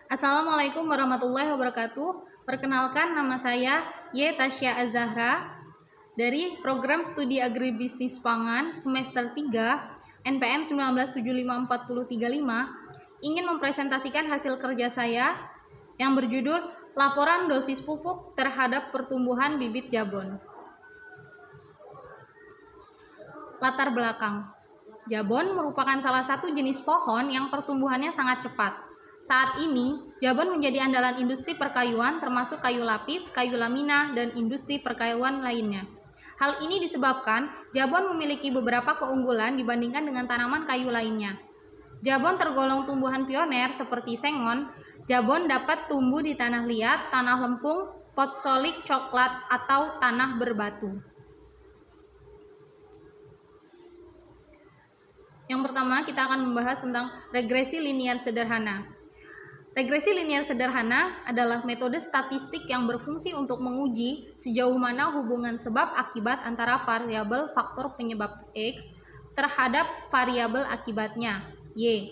Assalamualaikum warahmatullahi wabarakatuh. Perkenalkan, nama saya Y. Tasya Azahra dari Program Studi Agribisnis Pangan semester 3 NPM 19754035 ingin mempresentasikan hasil kerja saya yang berjudul Laporan Dosis Pupuk Terhadap Pertumbuhan Bibit Jabon. Latar belakang. Jabon merupakan salah satu jenis pohon yang pertumbuhannya sangat cepat. Saat ini, jabon menjadi andalan industri perkayuan termasuk kayu lapis, kayu lamina, dan industri perkayuan lainnya. Hal ini disebabkan jabon memiliki beberapa keunggulan dibandingkan dengan tanaman kayu lainnya. Jabon tergolong tumbuhan pioner seperti sengon. Jabon dapat tumbuh di tanah liat, tanah lempung, pot solik coklat, atau tanah berbatu. Yang pertama, kita akan membahas tentang regresi linier sederhana. Regresi linier sederhana adalah metode statistik yang berfungsi untuk menguji sejauh mana hubungan sebab akibat antara variabel faktor penyebab X terhadap variabel akibatnya Y.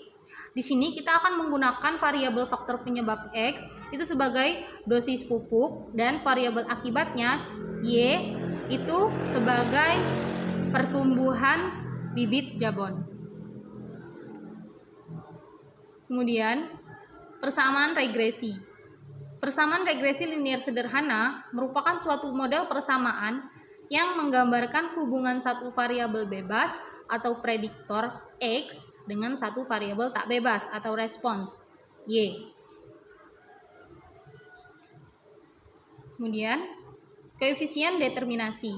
Di sini kita akan menggunakan variabel faktor penyebab X itu sebagai dosis pupuk dan variabel akibatnya Y itu sebagai pertumbuhan bibit jabon. Kemudian, persamaan regresi. Persamaan regresi linier sederhana merupakan suatu model persamaan yang menggambarkan hubungan satu variabel bebas atau prediktor X dengan satu variabel tak bebas atau respons Y. Kemudian, koefisien determinasi.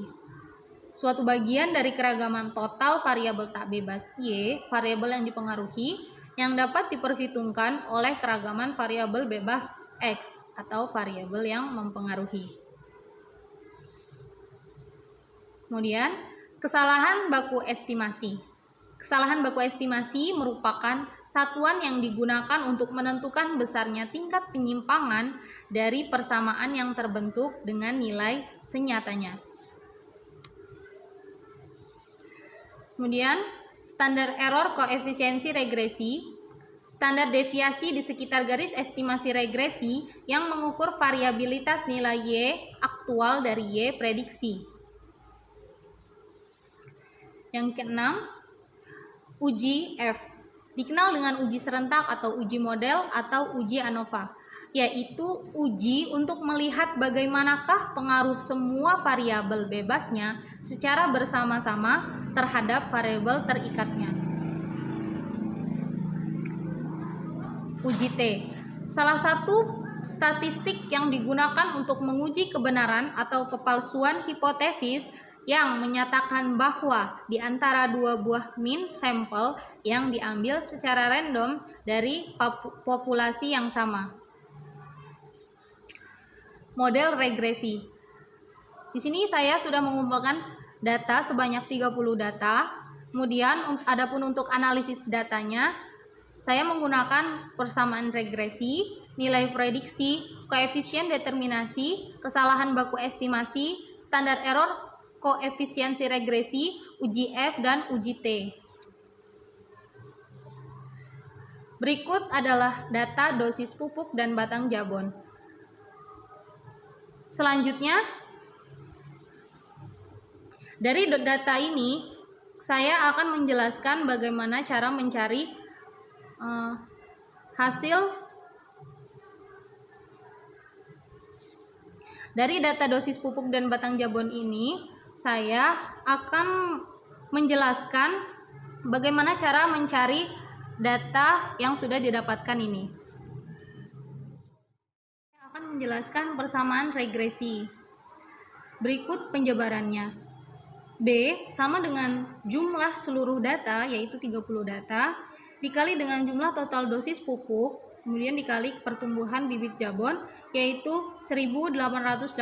Suatu bagian dari keragaman total variabel tak bebas Y, variabel yang dipengaruhi, yang dapat diperhitungkan oleh keragaman variabel bebas X atau variabel yang mempengaruhi. Kemudian, kesalahan baku estimasi. Kesalahan baku estimasi merupakan satuan yang digunakan untuk menentukan besarnya tingkat penyimpangan dari persamaan yang terbentuk dengan nilai senyatanya. Kemudian, standar error koefisiensi regresi, standar deviasi di sekitar garis estimasi regresi yang mengukur variabilitas nilai Y aktual dari Y prediksi. Yang keenam, uji F, dikenal dengan uji serentak atau uji model atau uji ANOVA, yaitu uji untuk melihat bagaimanakah pengaruh semua variabel bebasnya secara bersama-sama terhadap variabel terikatnya. Uji T, salah satu statistik yang digunakan untuk menguji kebenaran atau kepalsuan hipotesis yang menyatakan bahwa di antara dua buah mean sampel yang diambil secara random dari populasi yang sama. Model regresi. Di sini saya sudah mengumpulkan data sebanyak 30 data. Kemudian adapun untuk analisis datanya, saya menggunakan persamaan regresi, nilai prediksi, koefisien determinasi, kesalahan baku estimasi, standar error koefisiensi regresi, uji F, dan uji T. Berikut adalah data dosis pupuk dan batang jabon. Selanjutnya, dari data ini, saya akan menjelaskan bagaimana cara mencari hasil dari data dosis pupuk dan batang jabon ini. Saya akan menjelaskan bagaimana cara mencari data yang sudah didapatkan ini. Saya akan menjelaskan persamaan regresi. Berikut penjabarannya. B sama dengan jumlah seluruh data, yaitu 30 data, dikali dengan jumlah total dosis pupuk, kemudian dikali pertumbuhan bibit jabon, yaitu 1884,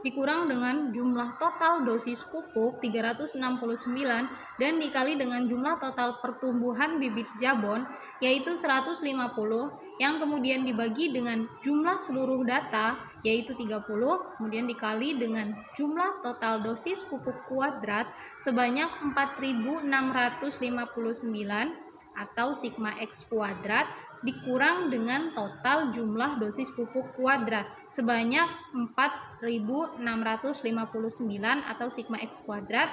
dikurang dengan jumlah total dosis pupuk 369, dan dikali dengan jumlah total pertumbuhan bibit jabon, yaitu 150, yang kemudian dibagi dengan jumlah seluruh data, yaitu 30, kemudian dikali dengan jumlah total dosis pupuk kuadrat sebanyak 4659, atau sigma X kuadrat dikurang dengan total jumlah dosis pupuk kuadrat sebanyak 4.659 atau sigma X kuadrat,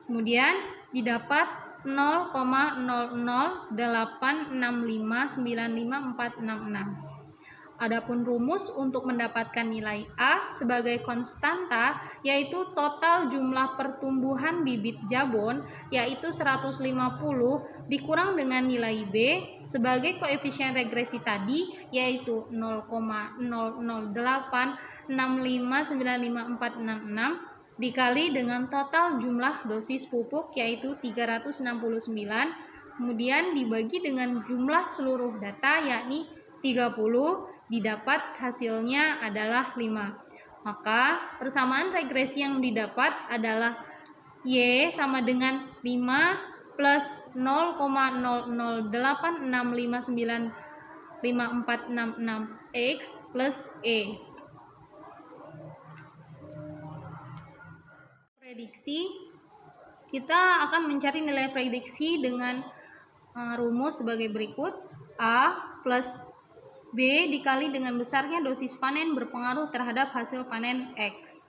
kemudian didapat 0,00865954666. Adapun rumus untuk mendapatkan nilai A sebagai konstanta yaitu total jumlah pertumbuhan bibit jabon yaitu 150 dikurang dengan nilai B sebagai koefisien regresi tadi yaitu 0,00865954666 dikali dengan total jumlah dosis pupuk yaitu 369, kemudian dibagi dengan jumlah seluruh data yakni 30, didapat hasilnya adalah 5. Maka persamaan regresi yang didapat adalah Y sama dengan 5 plus 0,00865954666 X plus E. Prediksi, kita akan mencari nilai prediksi dengan rumus sebagai berikut. A plus B dikali dengan besarnya dosis panen berpengaruh terhadap hasil panen X.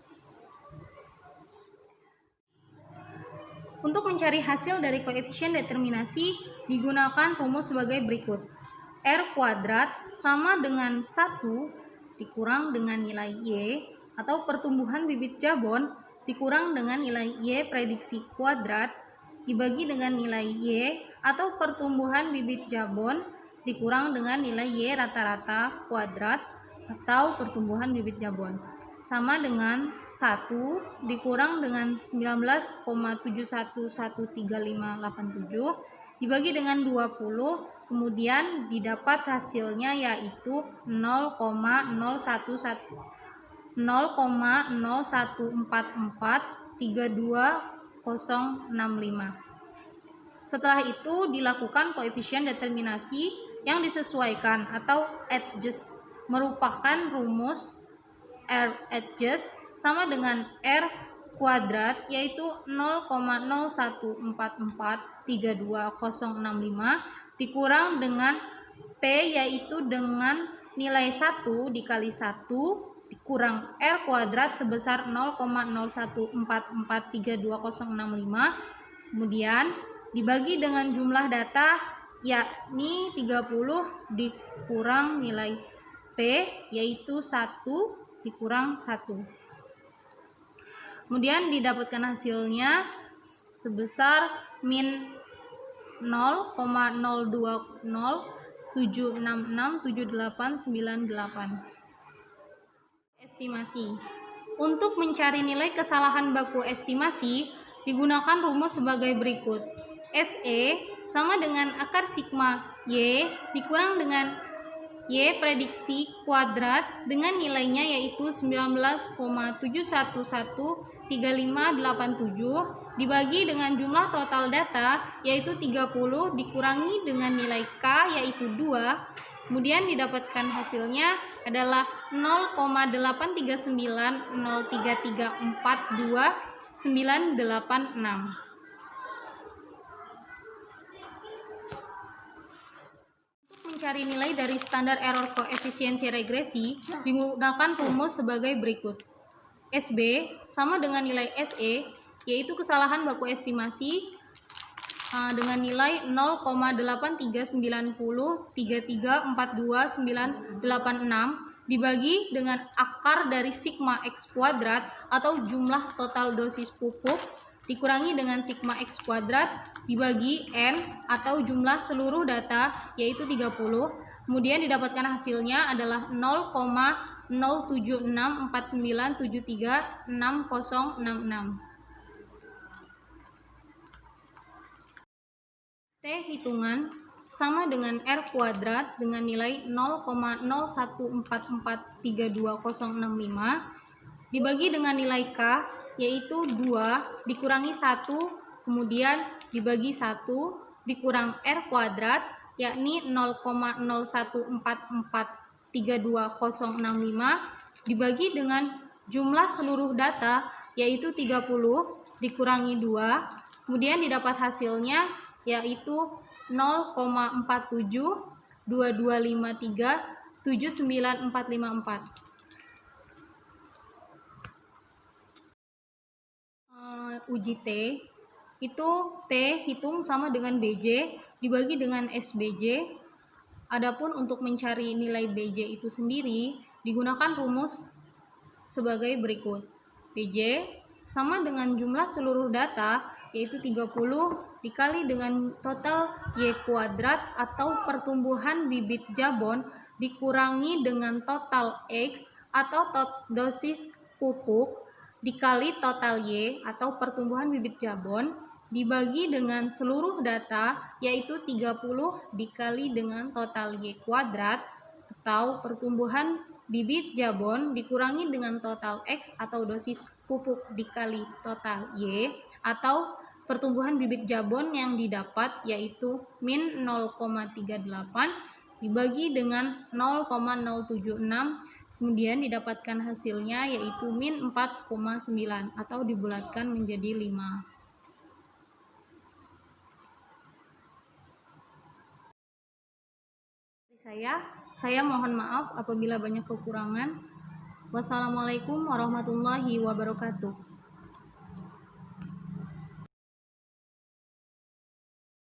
Untuk mencari hasil dari koefisien determinasi digunakan rumus sebagai berikut. R kuadrat sama dengan 1 dikurang dengan nilai Y atau pertumbuhan bibit jabon dikurang dengan nilai Y prediksi kuadrat dibagi dengan nilai Y atau pertumbuhan bibit jabon dikurang dengan nilai Y rata-rata kuadrat atau pertumbuhan bibit jabon sama dengan 1 dikurang dengan 19,711357 dibagi dengan 20, kemudian didapat hasilnya yaitu 0,014432065. Setelah itu dilakukan koefisien determinasi yang disesuaikan atau adjust, merupakan rumus R adjust sama dengan R kuadrat yaitu 0,014432065 dikurang dengan P yaitu dengan nilai 1 dikali 1 dikurang R kuadrat sebesar 0,014432065, kemudian dibagi dengan jumlah data yakni 30 dikurang nilai P yaitu 1 dikurang 1. Kemudian didapatkan hasilnya sebesar min 0,02076678898. Estimasi. Untuk mencari nilai kesalahan baku estimasi digunakan rumus sebagai berikut. SE sama dengan akar sigma Y dikurang dengan Y prediksi kuadrat dengan nilainya yaitu 19,7113587 dibagi dengan jumlah total data yaitu 30 dikurangi dengan nilai K yaitu 2, kemudian didapatkan hasilnya adalah 0,839334296. Mencari nilai dari standar error koefisiensi regresi digunakan rumus sebagai berikut. SB sama dengan nilai SE yaitu kesalahan baku estimasi dengan nilai 0,83903342986 dibagi dengan akar dari sigma X kuadrat atau jumlah total dosis pupuk dikurangi dengan sigma X kuadrat dibagi N atau jumlah seluruh data yaitu 30, kemudian didapatkan hasilnya adalah 0,07649736066. T hitungan sama dengan R kuadrat dengan nilai 0,014432065 dibagi dengan nilai K yaitu 2 dikurangi 1, kemudian dibagi 1 dikurang R kuadrat yakni 0,014432065 dibagi dengan jumlah seluruh data yaitu 30 dikurangi 2, kemudian didapat hasilnya yaitu 0,4722537944. Uji T itu T hitung sama dengan BJ dibagi dengan SBJ. Adapun untuk mencari nilai BJ itu sendiri digunakan rumus sebagai berikut. BJ sama dengan jumlah seluruh data yaitu 30 dikali dengan total Y kuadrat atau pertumbuhan bibit jabon dikurangi dengan total X atau dosis pupuk dikali total Y atau pertumbuhan bibit jabon dibagi dengan seluruh data yaitu 30 dikali dengan total Y kuadrat atau pertumbuhan bibit jabon dikurangi dengan total X atau dosis pupuk dikali total Y atau pertumbuhan bibit jabon yang didapat yaitu min 0,38 dibagi dengan 0,076 kemudian didapatkan hasilnya yaitu min 4,9 atau dibulatkan menjadi 5. Saya mohon maaf apabila banyak kekurangan. Wassalamualaikum warahmatullahi wabarakatuh.